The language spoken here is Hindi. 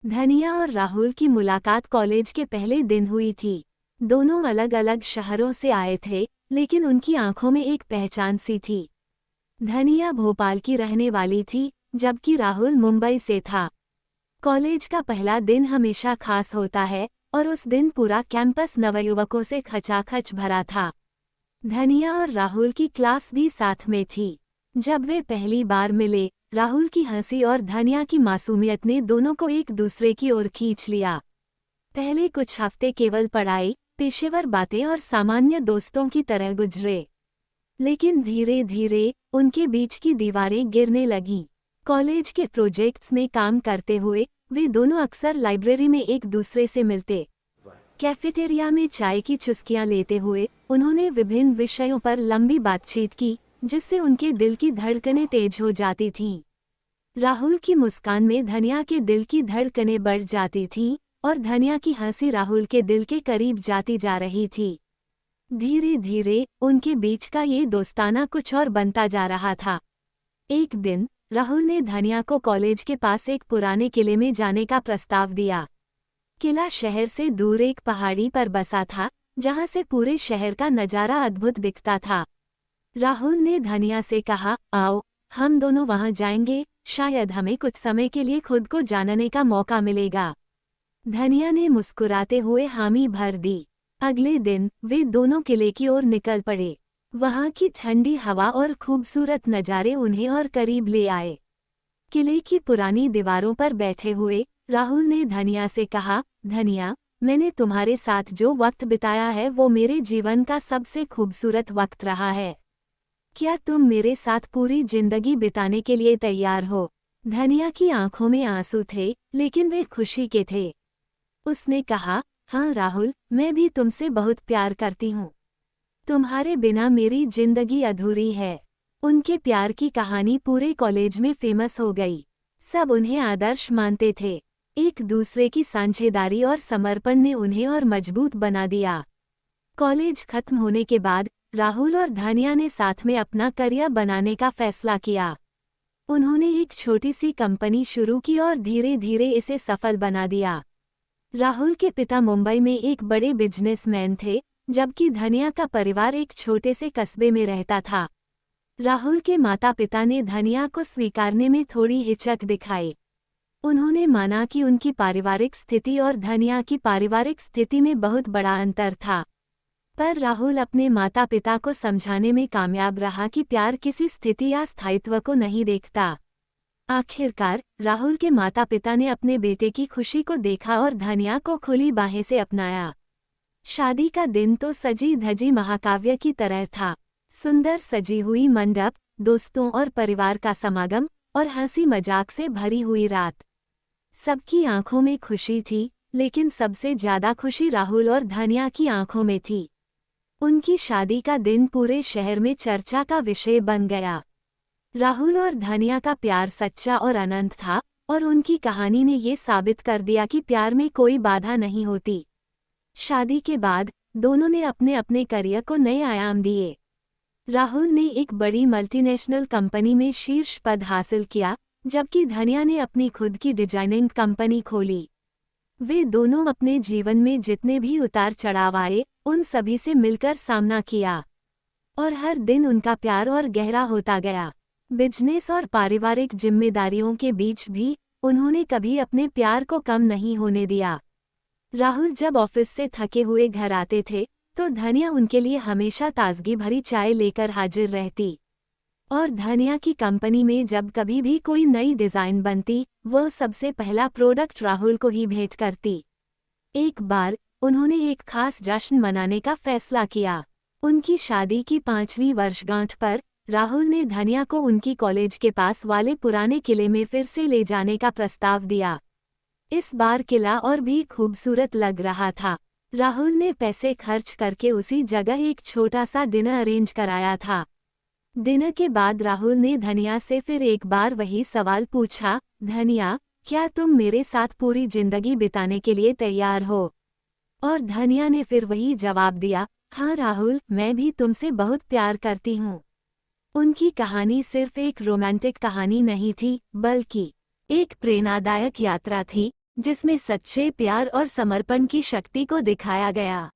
धनिया और राहुल की मुलाकात कॉलेज के पहले दिन हुई थी। दोनों अलग अलग शहरों से आए थे, लेकिन उनकी आंखों में एक पहचान सी थी। धनिया भोपाल की रहने वाली थी, जबकि राहुल मुंबई से था। कॉलेज का पहला दिन हमेशा खास होता है, और उस दिन पूरा कैंपस नवयुवकों से खचाखच भरा था। धनिया और राहुल की क्लास भी साथ में थी। जब वे पहली बार मिले, राहुल की हंसी और धनिया की मासूमियत ने दोनों को एक दूसरे की ओर खींच लिया। पहले कुछ हफ्ते केवल पढ़ाई, पेशेवर बातें और सामान्य दोस्तों की तरह गुजरे। लेकिन धीरे धीरे उनके बीच की दीवारें गिरने लगीं। कॉलेज के प्रोजेक्ट्स में काम करते हुए वे दोनों अक्सर लाइब्रेरी में एक दूसरे से मिलते। कैफेटेरिया में चाय की चुस्कियां लेते हुए उन्होंने विभिन्न विषयों पर लंबी बातचीत की, जिससे उनके दिल की धड़कनें तेज हो जाती थीं। राहुल की मुस्कान में धनिया के दिल की धड़कनें बढ़ जाती थीं, और धनिया की हंसी राहुल के दिल के करीब जाती जा रही थी। धीरे धीरे उनके बीच का ये दोस्ताना कुछ और बनता जा रहा था। एक दिन राहुल ने धनिया को कॉलेज के पास एक पुराने किले में जाने का प्रस्ताव दिया। किला शहर से दूर एक पहाड़ी पर बसा था, जहां से पूरे शहर का नजारा अद्भुत दिखता था। राहुल ने धनिया से कहा, आओ, हम दोनों वहां जाएंगे, शायद हमें कुछ समय के लिए खुद को जानने का मौका मिलेगा। धनिया ने मुस्कुराते हुए हामी भर दी। अगले दिन वे दोनों किले की ओर निकल पड़े। वहां की ठंडी हवा और खूबसूरत नज़ारे उन्हें और करीब ले आए। किले की पुरानी दीवारों पर बैठे हुए राहुल ने धनिया से कहा, धनिया, मैंने तुम्हारे साथ जो वक्त बिताया है वो मेरे जीवन का सबसे खूबसूरत वक्त रहा है। क्या तुम मेरे साथ पूरी जिंदगी बिताने के लिए तैयार हो? धनिया की आंखों में आंसू थे, लेकिन वे खुशी के थे। उसने कहा, हाँ राहुल, मैं भी तुमसे बहुत प्यार करती हूँ। तुम्हारे बिना मेरी जिंदगी अधूरी है। उनके प्यार की कहानी पूरे कॉलेज में फेमस हो गई। सब उन्हें आदर्श मानते थे। एक दूसरे की साझेदारी और समर्पण ने उन्हें और मजबूत बना दिया। कॉलेज खत्म होने के बाद राहुल और धनिया ने साथ में अपना करियर बनाने का फैसला किया। उन्होंने एक छोटी सी कंपनी शुरू की और धीरे धीरे इसे सफल बना दिया। राहुल के पिता मुंबई में एक बड़े बिजनेसमैन थे, जबकि धनिया का परिवार एक छोटे से कस्बे में रहता था। राहुल के माता पिता ने धनिया को स्वीकारने में थोड़ी हिचक दिखाई। उन्होंने माना कि उनकी पारिवारिक स्थिति और धनिया की पारिवारिक स्थिति में बहुत बड़ा अंतर था। पर राहुल अपने माता पिता को समझाने में कामयाब रहा कि प्यार किसी स्थिति या स्थायित्व को नहीं देखता। आखिरकार राहुल के माता पिता ने अपने बेटे की खुशी को देखा और धनिया को खुली बाहें से अपनाया। शादी का दिन तो सजी धजी महाकाव्य की तरह था। सुंदर सजी हुई मंडप, दोस्तों और परिवार का समागम, और हंसी मजाक से भरी हुई रात। सबकी आंखों में खुशी थी, लेकिन सबसे ज्यादा खुशी राहुल और धनिया की आंखों में थी। उनकी शादी का दिन पूरे शहर में चर्चा का विषय बन गया। राहुल और धनिया का प्यार सच्चा और अनंत था, और उनकी कहानी ने ये साबित कर दिया कि प्यार में कोई बाधा नहीं होती। शादी के बाद दोनों ने अपने अपने करियर को नए आयाम दिए। राहुल ने एक बड़ी मल्टीनेशनल कंपनी में शीर्ष पद हासिल किया, जबकि धनिया ने अपनी खुद की डिजाइनिंग कंपनी खोली। वे दोनों अपने जीवन में जितने भी उतार चढ़ाव आए, उन सभी से मिलकर सामना किया, और हर दिन उनका प्यार और गहरा होता गया। बिजनेस और पारिवारिक जिम्मेदारियों के बीच भी उन्होंने कभी अपने प्यार को कम नहीं होने दिया। राहुल जब ऑफिस से थके हुए घर आते थे, तो धनिया उनके लिए हमेशा ताजगी भरी चाय लेकर हाजिर रहती। और धनिया की कंपनी में जब कभी भी कोई नई डिज़ाइन बनती, वह सबसे पहला प्रोडक्ट राहुल को ही भेंट करती। एक बार उन्होंने एक खास जश्न मनाने का फैसला किया। उनकी शादी की 5वीं वर्षगांठ पर राहुल ने धनिया को उनकी कॉलेज के पास वाले पुराने किले में फिर से ले जाने का प्रस्ताव दिया। इस बार किला और भी खूबसूरत लग रहा था। राहुल ने पैसे खर्च करके उसी जगह एक छोटा सा डिनर अरेंज कराया था। डिनर के बाद राहुल ने धनिया से फिर एक बार वही सवाल पूछा, धनिया, क्या तुम मेरे साथ पूरी जिंदगी बिताने के लिए तैयार हो? और धनिया ने फिर वही जवाब दिया, हाँ राहुल, मैं भी तुमसे बहुत प्यार करती हूँ। उनकी कहानी सिर्फ एक रोमांटिक कहानी नहीं थी, बल्कि एक प्रेरणादायक यात्रा थी, जिसमें सच्चे प्यार और समर्पण की शक्ति को दिखाया गया।